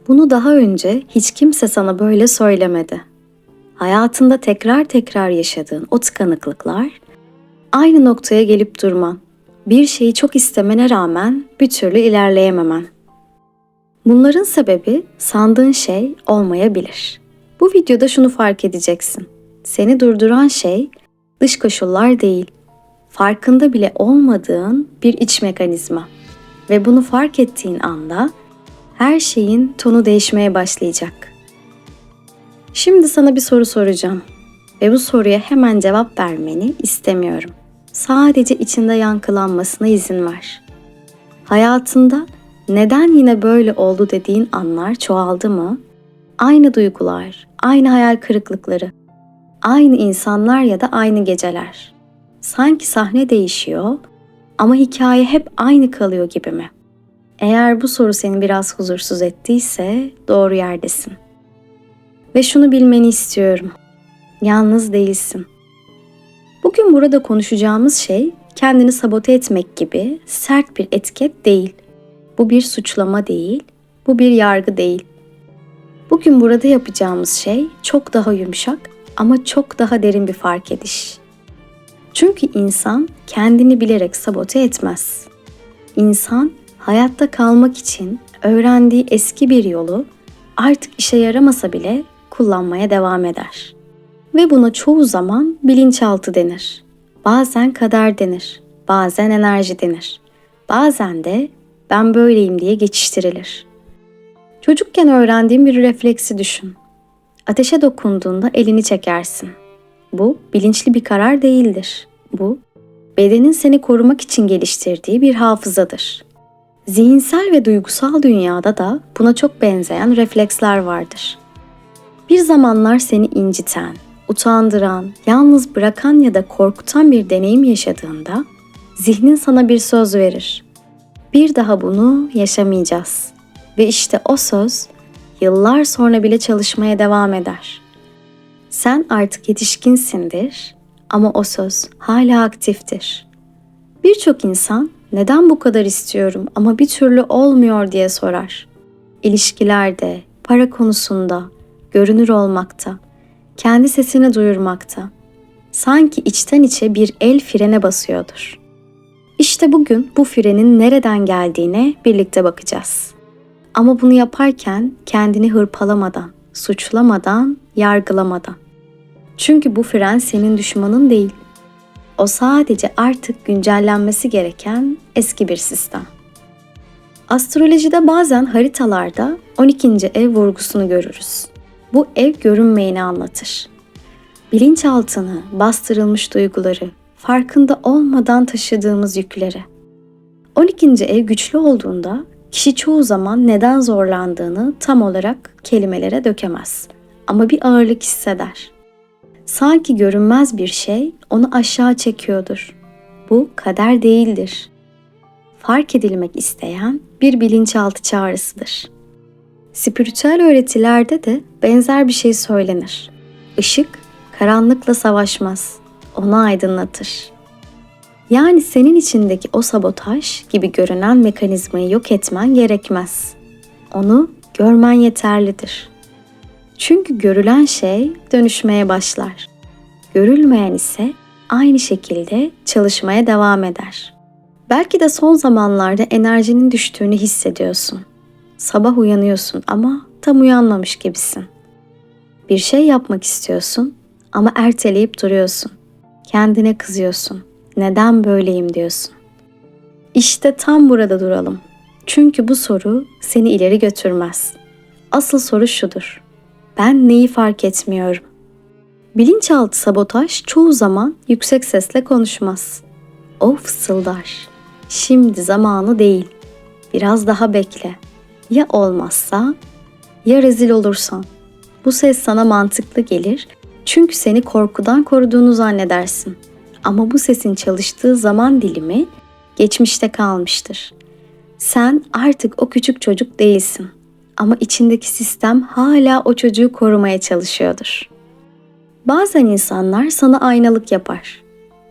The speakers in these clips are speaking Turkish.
Bunu daha önce hiç kimse sana böyle söylemedi. Hayatında tekrar tekrar yaşadığın o tıkanıklıklar, aynı noktaya gelip durman, bir şeyi çok istemene rağmen bir türlü ilerleyememen. Bunların sebebi sandığın şey olmayabilir. Bu videoda şunu fark edeceksin. Seni durduran şey dış koşullar değil, farkında bile olmadığın bir iç mekanizma. Ve bunu fark ettiğin anda her şeyin tonu değişmeye başlayacak. Şimdi sana bir soru soracağım ve bu soruya hemen cevap vermeni istemiyorum. Sadece içinde yankılanmasına izin ver. Hayatında neden yine böyle oldu dediğin anlar çoğaldı mı? Aynı duygular, aynı hayal kırıklıkları, aynı insanlar ya da aynı geceler. Sanki sahne değişiyor ama hikaye hep aynı kalıyor gibi mi? Eğer bu soru seni biraz huzursuz ettiyse doğru yerdesin. Ve şunu bilmeni istiyorum. Yalnız değilsin. Bugün burada konuşacağımız şey kendini sabote etmek gibi sert bir etiket değil. Bu bir suçlama değil, bu bir yargı değil. Bugün burada yapacağımız şey çok daha yumuşak ama çok daha derin bir fark ediş. Çünkü insan kendini bilerek sabote etmez. İnsan hayatta kalmak için öğrendiği eski bir yolu artık işe yaramasa bile kullanmaya devam eder. Ve buna çoğu zaman bilinçaltı denir. Bazen kader denir, bazen enerji denir. Bazen de ben böyleyim diye geçiştirilir. Çocukken öğrendiğim bir refleksi düşün. Ateşe dokunduğunda elini çekersin. Bu bilinçli bir karar değildir. Bu, bedenin seni korumak için geliştirdiği bir hafızadır. Zihinsel ve duygusal dünyada da buna çok benzeyen refleksler vardır. Bir zamanlar seni inciten, utandıran, yalnız bırakan ya da korkutan bir deneyim yaşadığında zihnin sana bir söz verir. Bir daha bunu yaşamayacağız. Ve işte o söz yıllar sonra bile çalışmaya devam eder. Sen artık yetişkinsindir ama o söz hala aktiftir. Birçok insan neden bu kadar istiyorum ama bir türlü olmuyor diye sorar. İlişkilerde, para konusunda, görünür olmakta, kendi sesini duyurmakta. Sanki içten içe bir el frene basıyordur. İşte bugün bu frenin nereden geldiğine birlikte bakacağız. Ama bunu yaparken kendini hırpalamadan, suçlamadan, yargılamadan. Çünkü bu fren senin düşmanın değil. O sadece artık güncellenmesi gereken eski bir sistem. Astrolojide bazen haritalarda 12. ev vurgusunu görürüz. Bu ev görünmeyeni anlatır. Bilinçaltını, bastırılmış duyguları, farkında olmadan taşıdığımız yükleri. 12. ev güçlü olduğunda kişi çoğu zaman neden zorlandığını tam olarak kelimelere dökemez. Ama bir ağırlık hisseder. Sanki görünmez bir şey onu aşağı çekiyordur. Bu kader değildir. Fark edilmek isteyen bir bilinçaltı çağrısıdır. Spiritüel öğretilerde de benzer bir şey söylenir. Işık karanlıkla savaşmaz, onu aydınlatır. Yani senin içindeki o sabotaj gibi görünen mekanizmayı yok etmen gerekmez. Onu görmen yeterlidir. Çünkü görülen şey dönüşmeye başlar. Görülmeyen ise aynı şekilde çalışmaya devam eder. Belki de son zamanlarda enerjinin düştüğünü hissediyorsun. Sabah uyanıyorsun ama tam uyanmamış gibisin. Bir şey yapmak istiyorsun ama erteleyip duruyorsun. Kendine kızıyorsun. Neden böyleyim diyorsun. İşte tam burada duralım. Çünkü bu soru seni ileri götürmez. Asıl soru şudur. Ben neyi fark etmiyorum? Bilinçaltı sabotaj çoğu zaman yüksek sesle konuşmaz. O fısıldar. Şimdi zamanı değil. Biraz daha bekle. Ya olmazsa, ya rezil olursan. Bu ses sana mantıklı gelir çünkü seni korkudan koruduğunu zannedersin. Ama bu sesin çalıştığı zaman dilimi geçmişte kalmıştır. Sen artık o küçük çocuk değilsin. Ama içindeki sistem hala o çocuğu korumaya çalışıyordur. Bazen insanlar sana aynalık yapar.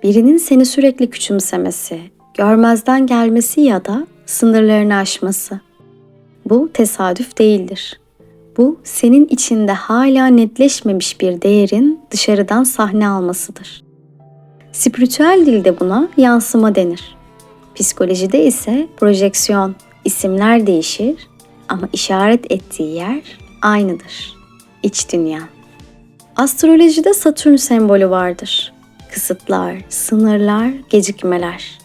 Birinin seni sürekli küçümsemesi, görmezden gelmesi ya da sınırlarını aşması. Bu tesadüf değildir. Bu senin içinde hala netleşmemiş bir değerin dışarıdan sahne almasıdır. Spiritüel dilde buna yansıma denir. Psikolojide ise projeksiyon, isimler değişir ama işaret ettiği yer aynıdır. İç dünya. Astrolojide Satürn sembolü vardır. Kısıtlar, sınırlar, gecikmeler.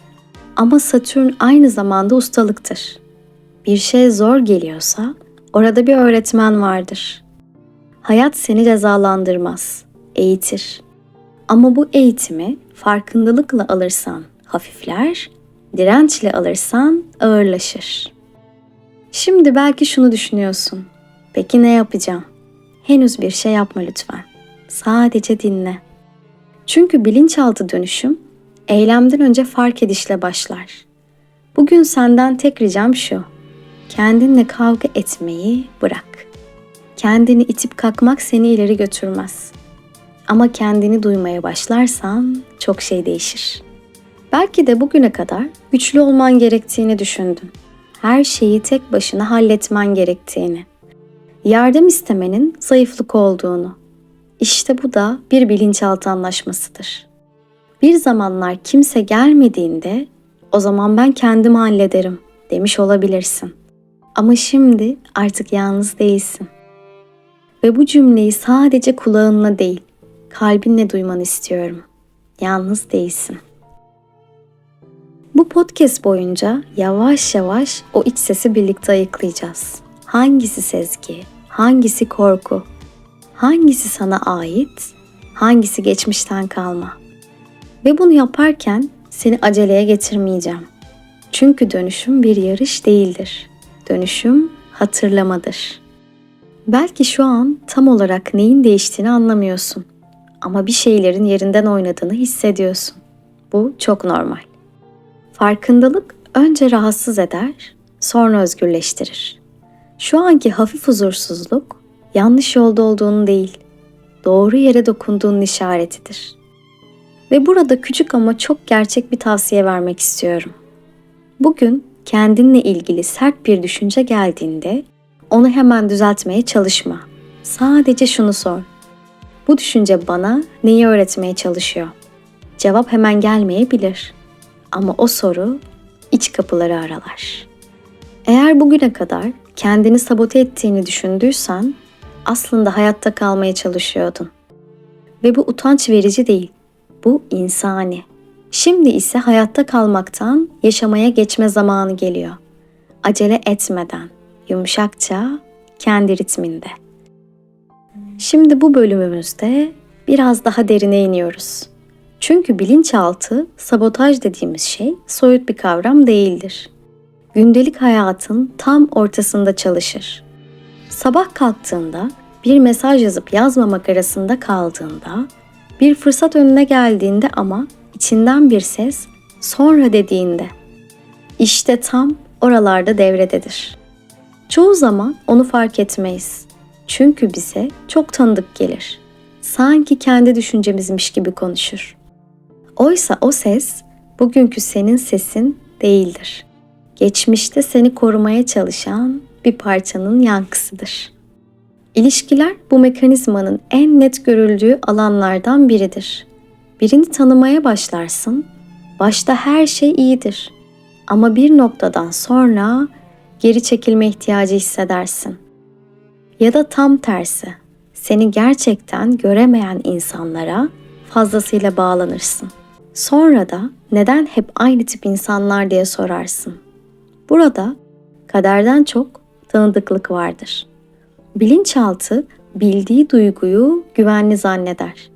Ama Satürn aynı zamanda ustalıktır. Bir şey zor geliyorsa orada bir öğretmen vardır. Hayat seni cezalandırmaz, eğitir. Ama bu eğitimi farkındalıkla alırsan hafifler, dirençle alırsan ağırlaşır. Şimdi belki şunu düşünüyorsun. Peki ne yapacağım? Henüz bir şey yapma lütfen. Sadece dinle. Çünkü bilinçaltı dönüşüm eylemden önce fark edişle başlar. Bugün senden tek ricam şu. Kendinle kavga etmeyi bırak. Kendini itip kalkmak seni ileri götürmez. Ama kendini duymaya başlarsan çok şey değişir. Belki de bugüne kadar güçlü olman gerektiğini düşündün. Her şeyi tek başına halletmen gerektiğini. Yardım istemenin zayıflık olduğunu. İşte bu da bir bilinçaltı anlaşmasıdır. Bir zamanlar kimse gelmediğinde o zaman ben kendim hallederim demiş olabilirsin. Ama şimdi artık yalnız değilsin. Ve bu cümleyi sadece kulağınla değil, kalbinle duymanı istiyorum. Yalnız değilsin. Bu podcast boyunca yavaş yavaş o iç sesi birlikte ayıklayacağız. Hangisi sezgi, hangisi korku, hangisi sana ait, hangisi geçmişten kalma. Ve bunu yaparken seni aceleye getirmeyeceğim. Çünkü dönüşüm bir yarış değildir. Dönüşüm hatırlamadır. Belki şu an tam olarak neyin değiştiğini anlamıyorsun. Ama bir şeylerin yerinden oynadığını hissediyorsun. Bu çok normal. Farkındalık önce rahatsız eder, sonra özgürleştirir. Şu anki hafif huzursuzluk yanlış yolda olduğunu değil, doğru yere dokunduğunun işaretidir. Ve burada küçük ama çok gerçek bir tavsiye vermek istiyorum. Bugün kendinle ilgili sert bir düşünce geldiğinde onu hemen düzeltmeye çalışma. Sadece şunu sor. Bu düşünce bana neyi öğretmeye çalışıyor? Cevap hemen gelmeyebilir. Ama o soru iç kapıları aralar. Eğer bugüne kadar kendini sabote ettiğini düşündüysen aslında hayatta kalmaya çalışıyordun. Ve bu utanç verici değil. Bu insani. Şimdi ise hayatta kalmaktan yaşamaya geçme zamanı geliyor. Acele etmeden, yumuşakça, kendi ritminde. Şimdi bu bölümümüzde biraz daha derine iniyoruz. Çünkü bilinçaltı, sabotaj dediğimiz şey soyut bir kavram değildir. Gündelik hayatın tam ortasında çalışır. Sabah kalktığında, bir mesaj yazıp yazmamak arasında kaldığında, bir fırsat önüne geldiğinde ama içinden bir ses sonra dediğinde, işte tam oralarda devrededir. Çoğu zaman onu fark etmeyiz. Çünkü bize çok tanıdık gelir. Sanki kendi düşüncemizmiş gibi konuşur. Oysa o ses bugünkü senin sesin değildir. Geçmişte seni korumaya çalışan bir parçanın yankısıdır. İlişkiler bu mekanizmanın en net görüldüğü alanlardan biridir. Birini tanımaya başlarsın, başta her şey iyidir. Ama bir noktadan sonra geri çekilme ihtiyacı hissedersin. Ya da tam tersi, seni gerçekten göremeyen insanlara fazlasıyla bağlanırsın. Sonra da neden hep aynı tip insanlar diye sorarsın. Burada kaderden çok tanıdıklık vardır. Bilinçaltı bildiği duyguyu güvenli zanneder.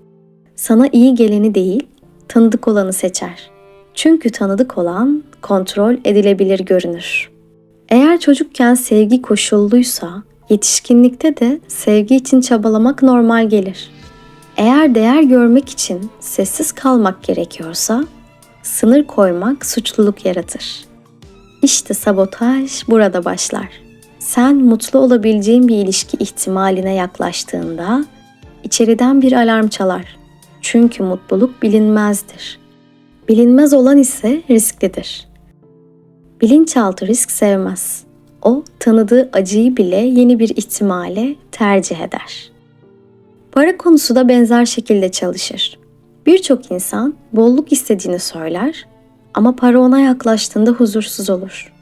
Sana iyi geleni değil, tanıdık olanı seçer. Çünkü tanıdık olan kontrol edilebilir görünür. Eğer çocukken sevgi koşulluysa, yetişkinlikte de sevgi için çabalamak normal gelir. Eğer değer görmek için sessiz kalmak gerekiyorsa, sınır koymak suçluluk yaratır. İşte sabotaj burada başlar. Sen mutlu olabileceğin bir ilişki ihtimaline yaklaştığında, içeriden bir alarm çalar. Çünkü mutluluk bilinmezdir. Bilinmez olan ise risklidir. Bilinçaltı risk sevmez. O tanıdığı acıyı bile yeni bir ihtimale tercih eder. Para konusu da benzer şekilde çalışır. Birçok insan bolluk istediğini söyler ama para ona yaklaştığında huzursuz olur.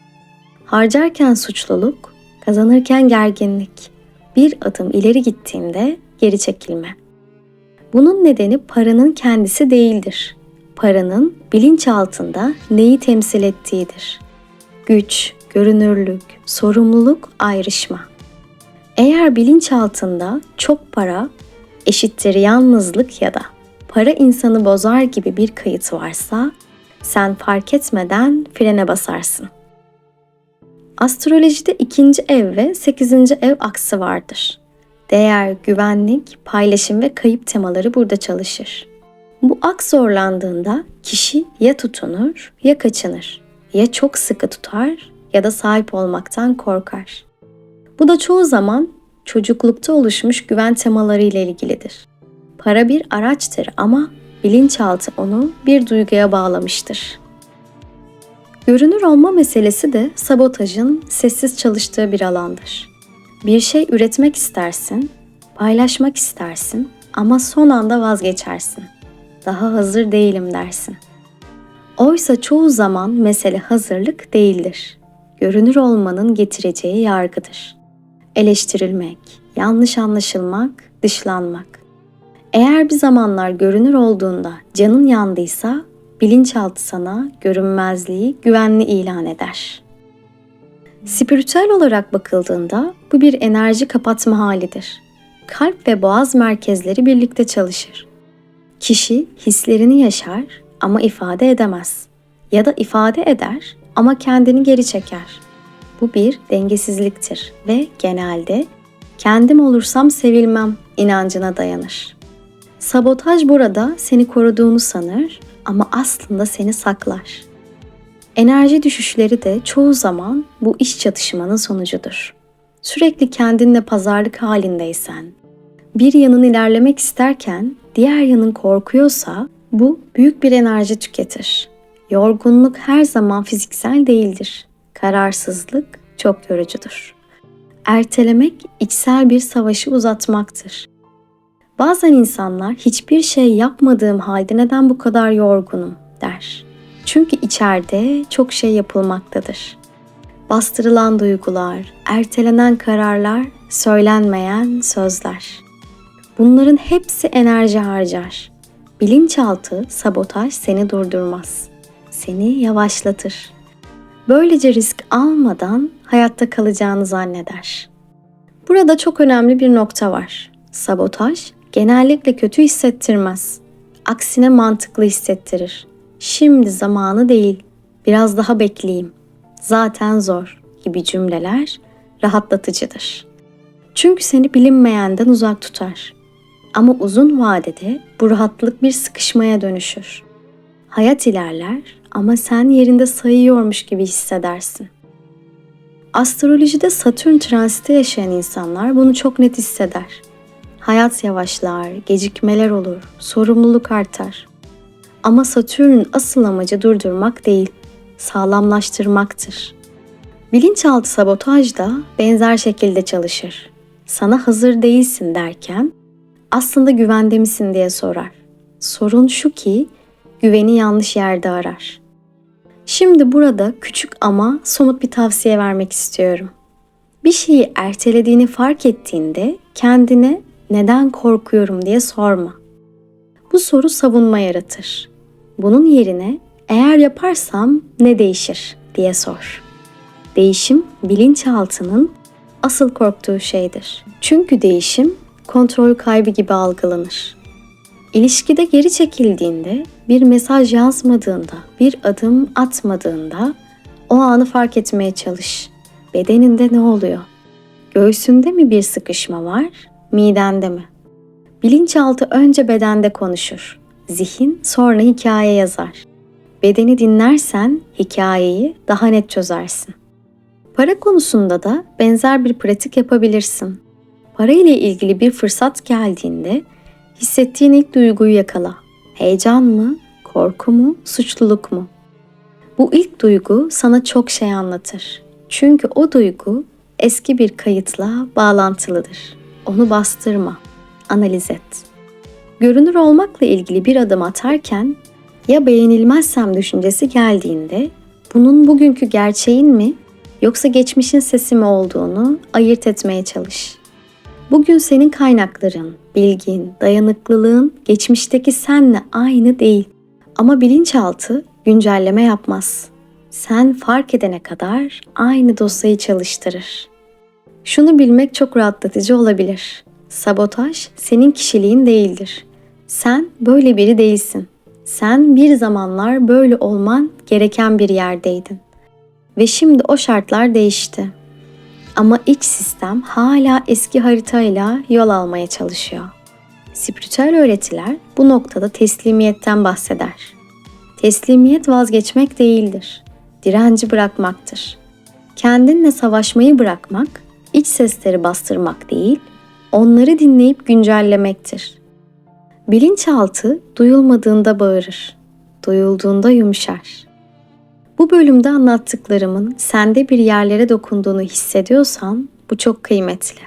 Harcarken suçluluk, kazanırken gerginlik, bir adım ileri gittiğinde geri çekilme. Bunun nedeni paranın kendisi değildir. Paranın bilinçaltında neyi temsil ettiğidir. Güç, görünürlük, sorumluluk, ayrışma. Eğer bilinçaltında çok para eşittir yalnızlık ya da para insanı bozar gibi bir kayıt varsa sen fark etmeden frene basarsın. Astrolojide 2. ev ve 8. ev aksı vardır. Değer, güvenlik, paylaşım ve kayıp temaları burada çalışır. Bu aks zorlandığında kişi ya tutunur ya kaçınır. Ya çok sıkı tutar ya da sahip olmaktan korkar. Bu da çoğu zaman çocuklukta oluşmuş güven temaları ile ilgilidir. Para bir araçtır ama bilinçaltı onu bir duyguya bağlamıştır. Görünür olma meselesi de sabotajın sessiz çalıştığı bir alandır. Bir şey üretmek istersin, paylaşmak istersin ama son anda vazgeçersin. Daha hazır değilim dersin. Oysa çoğu zaman mesele hazırlık değildir. Görünür olmanın getireceği yargıdır. Eleştirilmek, yanlış anlaşılmak, dışlanmak. Eğer bir zamanlar görünür olduğunda canın yandıysa, bilinçaltı sana görünmezliği güvenli ilan eder. Spiritüel olarak bakıldığında bu bir enerji kapatma halidir. Kalp ve boğaz merkezleri birlikte çalışır. Kişi hislerini yaşar ama ifade edemez. Ya da ifade eder ama kendini geri çeker. Bu bir dengesizliktir ve genelde kendim olursam sevilmem inancına dayanır. Sabotaj burada seni koruduğunu sanır ama aslında seni saklar. Enerji düşüşleri de çoğu zaman bu iç çatışmanın sonucudur. Sürekli kendinle pazarlık halindeysen, bir yanın ilerlemek isterken diğer yanın korkuyorsa bu büyük bir enerji tüketir. Yorgunluk her zaman fiziksel değildir. Kararsızlık çok yorucudur. Ertelemek içsel bir savaşı uzatmaktır. Bazen insanlar hiçbir şey yapmadığım halde neden bu kadar yorgunum der. Çünkü içeride çok şey yapılmaktadır. Bastırılan duygular, ertelenen kararlar, söylenmeyen sözler. Bunların hepsi enerji harcar. Bilinçaltı sabotaj seni durdurmaz. Seni yavaşlatır. Böylece risk almadan hayatta kalacağını zanneder. Burada çok önemli bir nokta var. Sabotaj genellikle kötü hissettirmez. Aksine mantıklı hissettirir. Şimdi zamanı değil, biraz daha bekleyeyim. Zaten zor gibi cümleler rahatlatıcıdır. Çünkü seni bilinmeyenden uzak tutar. Ama uzun vadede bu rahatlık bir sıkışmaya dönüşür. Hayat ilerler ama sen yerinde sayıyormuş gibi hissedersin. Astrolojide Satürn transiti yaşayan insanlar bunu çok net hisseder. Hayat yavaşlar, gecikmeler olur, sorumluluk artar. Ama Satürn'ün asıl amacı durdurmak değil, sağlamlaştırmaktır. Bilinçaltı sabotaj da benzer şekilde çalışır. Sana hazır değilsin derken aslında güvende misin diye sorar. Sorun şu ki güveni yanlış yerde arar. Şimdi burada küçük ama somut bir tavsiye vermek istiyorum. Bir şeyi ertelediğini fark ettiğinde kendine neden korkuyorum diye sorma. Bu soru savunma yaratır. Bunun yerine eğer yaparsam ne değişir diye sor. Değişim bilinçaltının asıl korktuğu şeydir. Çünkü değişim kontrol kaybı gibi algılanır. İlişkide geri çekildiğinde, bir mesaj yazmadığında, bir adım atmadığında o anı fark etmeye çalış. Bedeninde ne oluyor? Göğsünde mi bir sıkışma var, midende mi? Bilinçaltı önce bedende konuşur. Zihin sonra hikaye yazar. Bedeni dinlersen hikayeyi daha net çözersin. Para konusunda da benzer bir pratik yapabilirsin. Para ile ilgili bir fırsat geldiğinde hissettiğin ilk duyguyu yakala. Heyecan mı, korku mu, suçluluk mu? Bu ilk duygu sana çok şey anlatır. Çünkü o duygu eski bir kayıtla bağlantılıdır. Onu bastırma, analiz et. Görünür olmakla ilgili bir adım atarken ya beğenilmezsem düşüncesi geldiğinde bunun bugünkü gerçeğin mi yoksa geçmişin sesi mi olduğunu ayırt etmeye çalış. Bugün senin kaynakların, bilgin, dayanıklılığın geçmişteki senle aynı değil. Ama bilinçaltı güncelleme yapmaz. Sen fark edene kadar aynı dosyayı çalıştırır. Şunu bilmek çok rahatlatıcı olabilir. Sabotaj senin kişiliğin değildir. Sen böyle biri değilsin. Sen bir zamanlar böyle olman gereken bir yerdeydin. Ve şimdi o şartlar değişti. Ama iç sistem hala eski haritayla yol almaya çalışıyor. Spiritüel öğretiler bu noktada teslimiyetten bahseder. Teslimiyet vazgeçmek değildir. Direnci bırakmaktır. Kendinle savaşmayı bırakmak, iç sesleri bastırmak değil, onları dinleyip güncellemektir. Bilinçaltı duyulmadığında bağırır, duyulduğunda yumuşar. Bu bölümde anlattıklarımın sende bir yerlere dokunduğunu hissediyorsan bu çok kıymetli.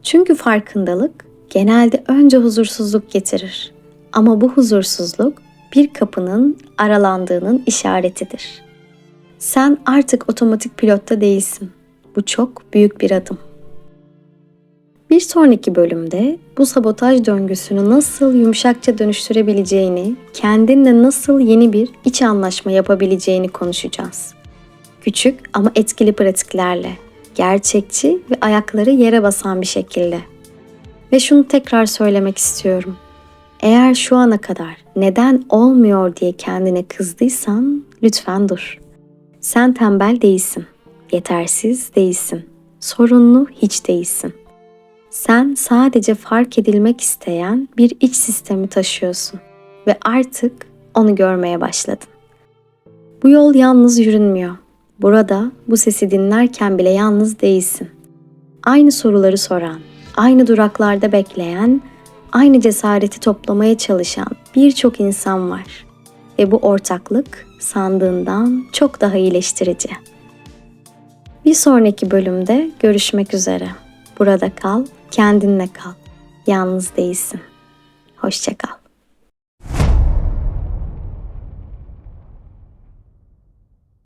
Çünkü farkındalık genelde önce huzursuzluk getirir. Ama bu huzursuzluk bir kapının aralandığının işaretidir. Sen artık otomatik pilotta değilsin. Bu çok büyük bir adım. Bir sonraki bölümde bu sabotaj döngüsünü nasıl yumuşakça dönüştürebileceğini, kendinle nasıl yeni bir iç anlaşma yapabileceğini konuşacağız. Küçük ama etkili pratiklerle, gerçekçi ve ayakları yere basan bir şekilde. Ve şunu tekrar söylemek istiyorum. Eğer şu ana kadar neden olmuyor diye kendine kızdıysan lütfen dur. Sen tembel değilsin, yetersiz değilsin, sorunlu hiç değilsin. Sen sadece fark edilmek isteyen bir iç sistemi taşıyorsun ve artık onu görmeye başladın. Bu yol yalnız yürünmüyor. Burada bu sesi dinlerken bile yalnız değilsin. Aynı soruları soran, aynı duraklarda bekleyen, aynı cesareti toplamaya çalışan birçok insan var. Ve bu ortaklık sandığından çok daha iyileştirici. Bir sonraki bölümde görüşmek üzere. Burada kal, kendinle kal. Yalnız değilsin. Hoşça kal.